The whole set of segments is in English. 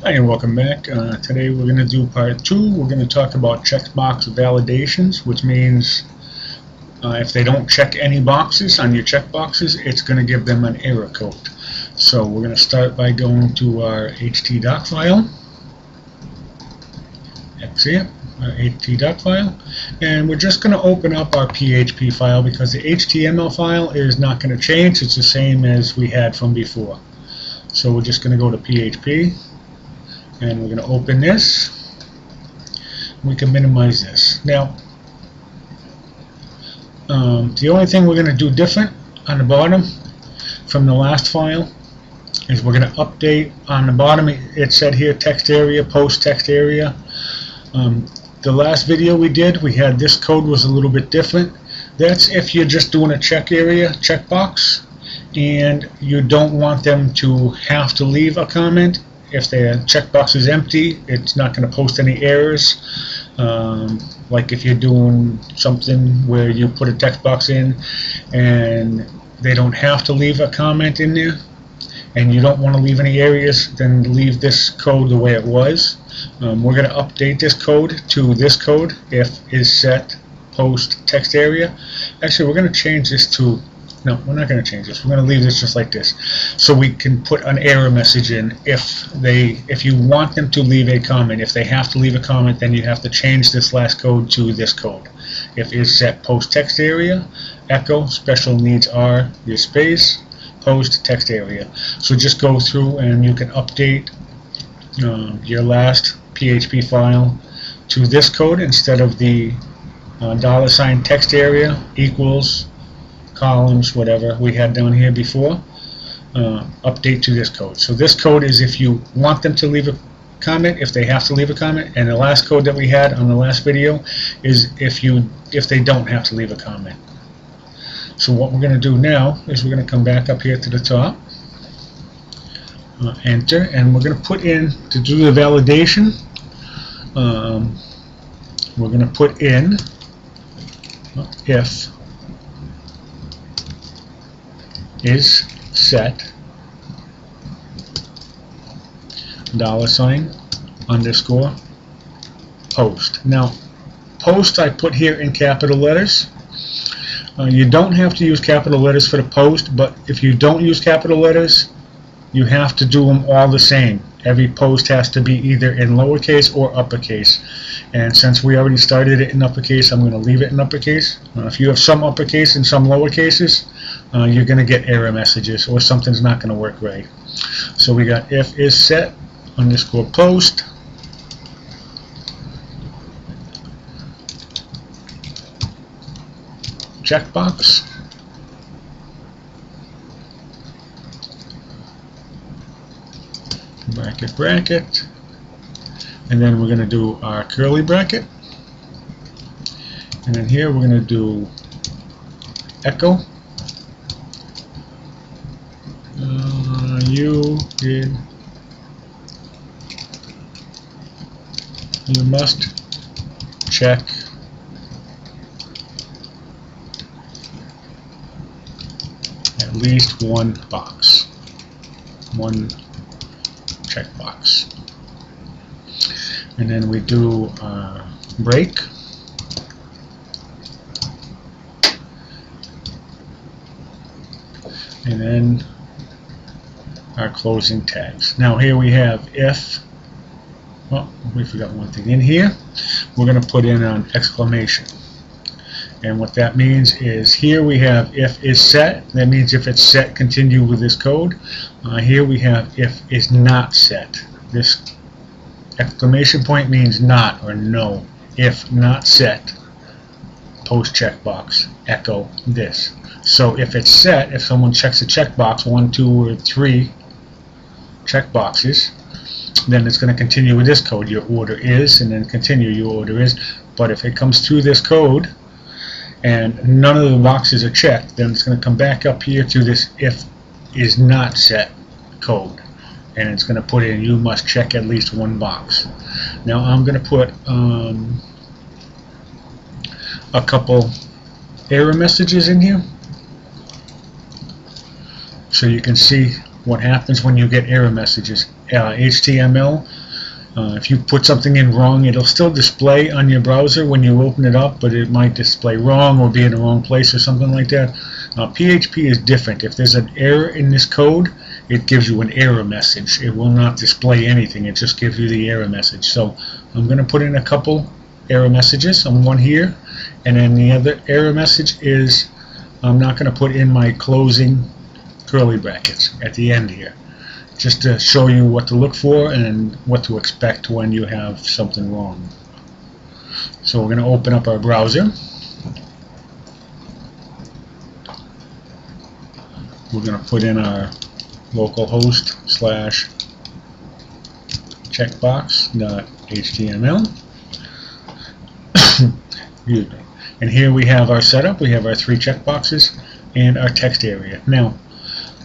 Hi and welcome back. Today we're going to do part 2. We're going to talk about checkbox validations, which means if they don't check any boxes on your checkboxes, it's going to give them an error code. So we're going to start by going to our ht.doc file. That's it, our ht.doc file. And we're just going to open up our PHP file because the HTML file is not going to change. It's the same as we had from before. So we're just going to go to PHP. And we're going to open this. We can minimize this. Now, the only thing we're going to do different on the bottom from the last file is we're going to update on the bottom. It said here text area, post text area. The last video we did, we had this code was a little bit different. That's if you're just doing a check area, checkbox, and you don't want them to have to leave a comment. If their checkbox is empty, it's not going to post any errors. Like if you're doing something where you put a text box in and they don't have to leave a comment in there, and you don't want to leave any errors, then leave this code the way it was. We're going to update this code to this code, if is set post text area. Actually, we're going to change this to, no, we're not going to change this. We're going to leave this just like this, so we can put an error message in if you want them to leave a comment. If they have to leave a comment, then you have to change this last code to this code. If is set post text area, echo special needs are your space post text area. So just go through and you can update your last PHP file to this code instead of the $ text area equals columns, whatever we had down here before. Update to this code. So this code is if you want them to leave a comment, if they have to leave a comment, and the last code that we had on the last video is if they don't have to leave a comment. So what we're going to do now is we're going to come back up here to the top, enter, and we're going to put in, to do the validation, we're going to put in if is set $_ post. Now, post I put here in capital letters. You don't have to use capital letters for the post, but if you don't use capital letters, you have to do them all the same. Every post has to be either in lowercase or uppercase. And since we already started it in uppercase, I'm going to leave it in uppercase. If you have some uppercase and some lowercases, you're going to get error messages or something's not going to work right. So we got if is set _ post checkbox bracket, and then we're going to do our curly bracket, and then here we're going to do echo you must check at least one box, one checkbox. And then we do break, and then our closing tags. Now here we have if, well, we forgot one thing. In here we're going to put in an exclamation, and what that means is here we have if is set. That means if it's set, continue with this code. Here we have if is not set. This exclamation point means not or no. If not set, post checkbox, echo this. So if it's set, if someone checks a checkbox, 1, 2, or 3 checkboxes, then it's going to continue with this code. Your order is, and then continue, your order is. But if it comes through this code and none of the boxes are checked, then it's going to come back up here to this if is not set code, and it's going to put in you must check at least one box. Now I'm going to put a couple error messages in here so you can see what happens when you get error messages. HTML. If you put something in wrong, it'll still display on your browser when you open it up, but it might display wrong or be in the wrong place or something like that. PHP is different. If there's an error in this code, it gives you an error message. It will not display anything. It just gives you the error message. So I'm going to put in a couple error messages. One here, and then the other error message is I'm not going to put in my closing curly brackets at the end here, just to show you what to look for and what to expect when you have something wrong. So we're going to open up our browser. We're going to put in our localhost /checkbox.html. And here we have our setup. We have our 3 checkboxes and our text area. Now,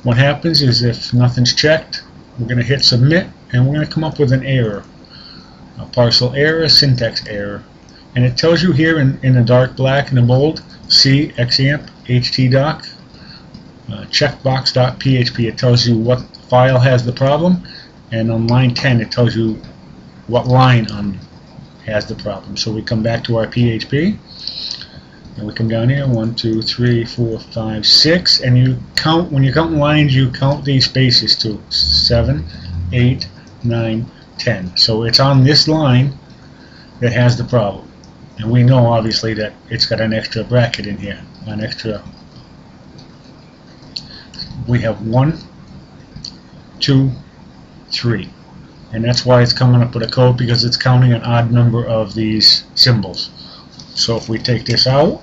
what happens is if nothing's checked, we're going to hit submit, and we're going to come up with an error, a parcel error, a syntax error, and it tells you here in the dark black and the bold, C xampp htdoc checkbox.php. It tells you what file has the problem, and on line 10 it tells you what line has the problem. So we come back to our PHP, and we come down here, 1, 2, 3, 4, 5, 6, and you count, when you're counting lines, you count these spaces to 7, 8, 9, 10. So it's on this line that has the problem. And we know obviously that it's got an extra bracket in here, an extra. We have 1, 2, 3. And that's why it's coming up with a code, because it's counting an odd number of these symbols. So if we take this out,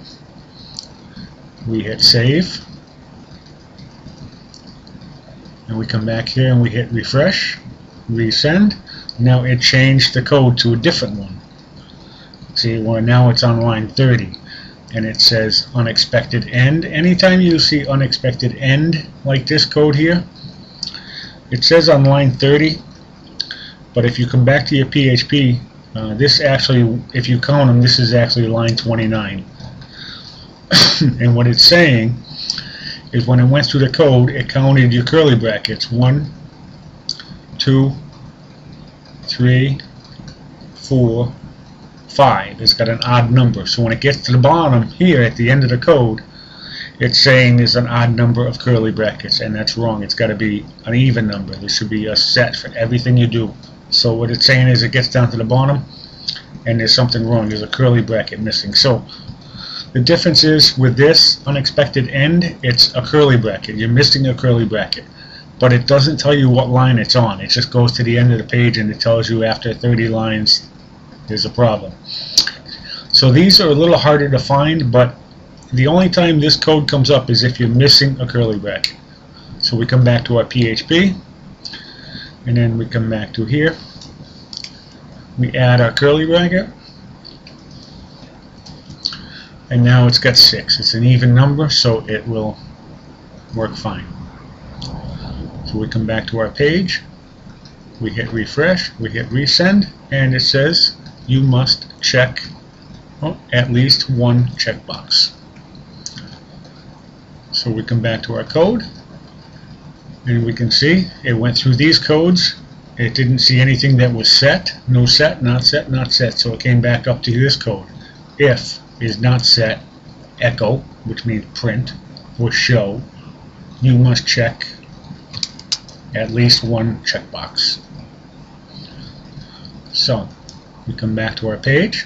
we hit save, and we come back here and we hit refresh, resend. Now it changed the code to a different one. See, well, now it's on line 30, and it says unexpected end. Anytime you see unexpected end like this code here, it says on line 30, but if you come back to your PHP, this actually, if you count them, this is actually line 29. And what it's saying is when it went through the code, it counted your curly brackets. 1, 2, 3, 4, 5. It's got an odd number. So when it gets to the bottom here at the end of the code, it's saying there's an odd number of curly brackets, and that's wrong. It's got to be an even number. There should be a set for everything you do. So what it's saying is it gets down to the bottom and there's something wrong. There's a curly bracket missing. So the difference is with this unexpected end, it's a curly bracket. You're missing a curly bracket. But it doesn't tell you what line it's on. It just goes to the end of the page and it tells you after 30 lines there's a problem. So these are a little harder to find, but the only time this code comes up is if you're missing a curly bracket. So we come back to our PHP, and then we come back to here. We add our curly bracket, and now it's got 6. It's an even number, so it will work fine. So we come back to our page, we hit refresh, we hit resend, and it says you must check at least one checkbox. So we come back to our code, and we can see it went through these codes. It didn't see anything that was set, no set, not set, not set, so it came back up to this code. If is not set, echo, which means print, or show, you must check at least one checkbox. So we come back to our page,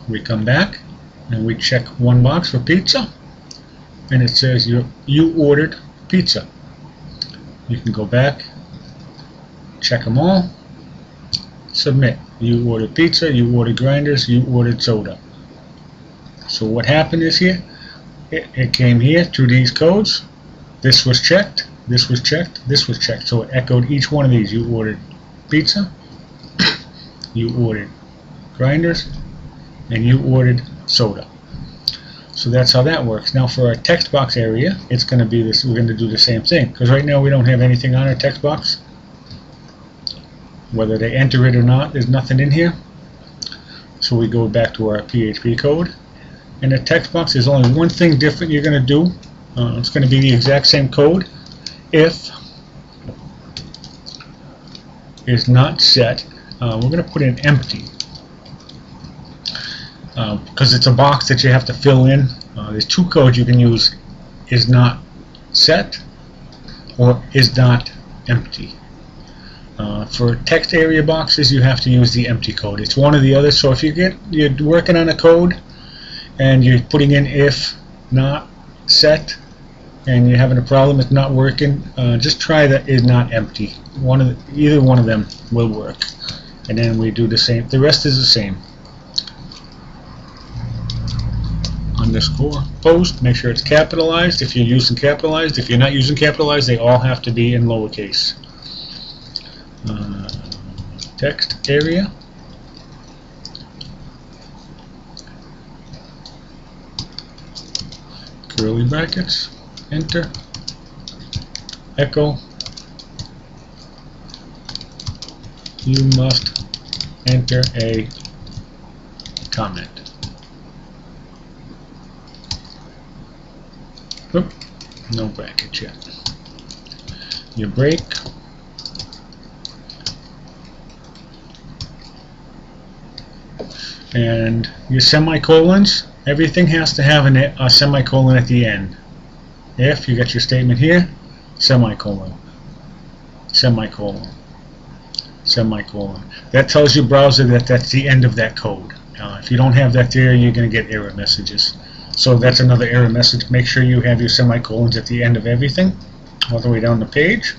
we come back, and we check one box for pizza, and it says you ordered pizza. You can go back, check them all, submit. You ordered pizza, you ordered grinders, you ordered soda. So what happened is here, it came here through these codes. This was checked, this was checked, this was checked. So it echoed each one of these. You ordered pizza, you ordered grinders, and you ordered soda. So that's how that works. Now for our text box area, it's going to be this. We're going to do the same thing, because right now we don't have anything on our text box. Whether they enter it or not, there's nothing in here. So we go back to our PHP code, and the text box, there's only one thing different you're going to do. It's going to be the exact same code if is not set. We're going to put in empty because it's a box that you have to fill in. There's two codes you can use: is not set or is not empty. For text area boxes, you have to use the empty code. It's one or the other. So if you're working on a code and you're putting in if not set and you're having a problem, it's not working, just try that is not empty. Either one of them will work. And then we do the same. The rest is the same. Underscore post, make sure it's capitalized if you're using capitalized. If you're not using capitalized, they all have to be in lowercase. Text area, curly brackets, enter, echo, you must enter a comment. Oop, no brackets yet. Your break, and your semicolons, everything has to have a semicolon at the end. If you got your statement here, semicolon, semicolon, semicolon. That tells your browser that that's the end of that code. If you don't have that there, you're going to get error messages. So that's another error message. Make sure you have your semicolons at the end of everything, all the way down the page.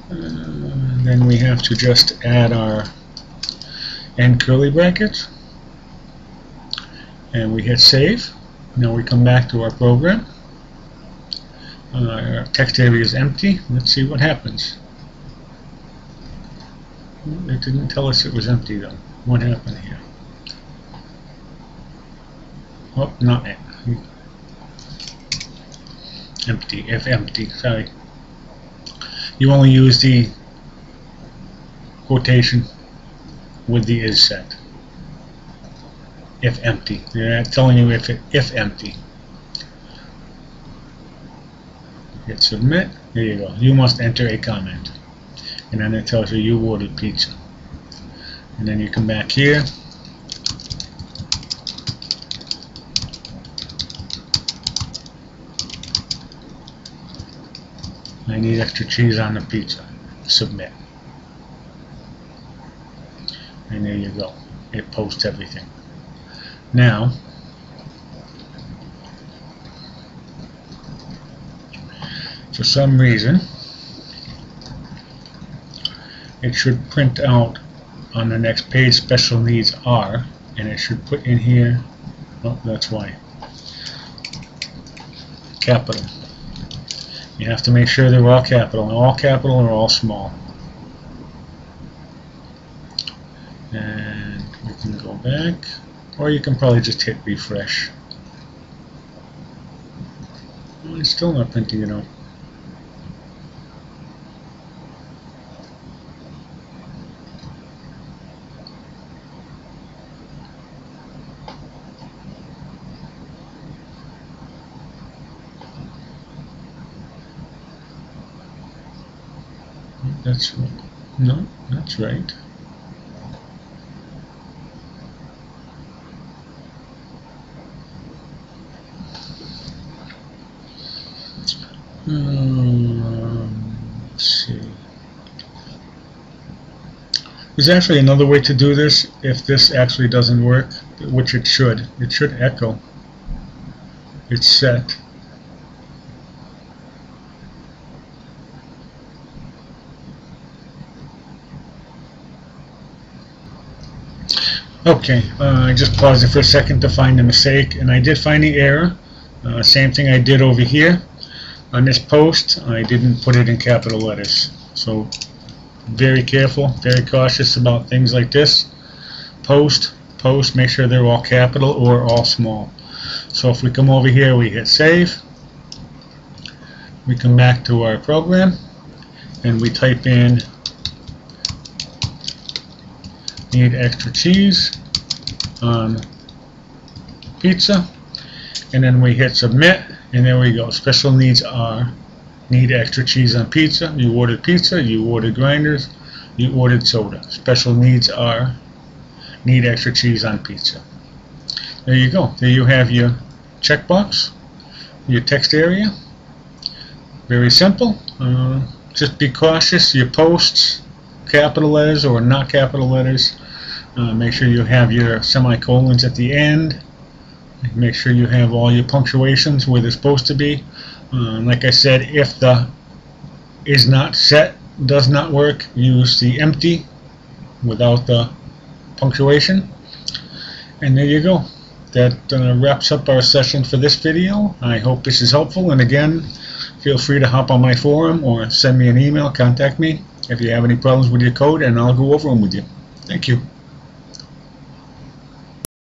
Then we have to just add our end curly brackets, and we hit save. Now we come back to our program. Our text area is empty. Let's see what happens. It didn't tell us it was empty though. What happened here? Oh, not it. Empty, if empty, sorry. You only use the quotation with the is set. If empty. They're telling you if empty. Hit submit. There you go. You must enter a comment. And then it tells you you ordered pizza. And then you come back here. I need extra cheese on the pizza. Submit. And there you go. It posts everything. Now, for some reason, it should print out on the next page special needs are, and it should put in here, oh, that's why, capital. You have to make sure they're all capital or all small. And we can go back, or you can probably just hit refresh. Well, it's still not printing it out. That's right. No, that's right. Let's see. There's actually another way to do this if this actually doesn't work, which it should. It should echo. It's set. Okay, I just paused it for a second to find the mistake, and I did find the error. Same thing I did over here. On this post, I didn't put it in capital letters. So, very careful, very cautious about things like this. Post, make sure they're all capital or all small. So if we come over here, we hit save. We come back to our program, and we type in need extra cheese on pizza, and then we hit submit, and there we go. Special needs are need extra cheese on pizza. You ordered pizza, you ordered grinders, you ordered soda. Special needs are need extra cheese on pizza. There you go. There you have your checkbox, your text area. Very simple. Just be cautious. Your posts, capital letters or not capital letters. Make sure you have your semicolons at the end. Make sure you have all your punctuations where they're supposed to be. Like I said, if the is not set does not work, use the empty without the punctuation. And there you go. That wraps up our session for this video. I hope this is helpful, and again, feel free to hop on my forum or send me an email, contact me if you have any problems with your code, and I'll go over them with you. Thank you.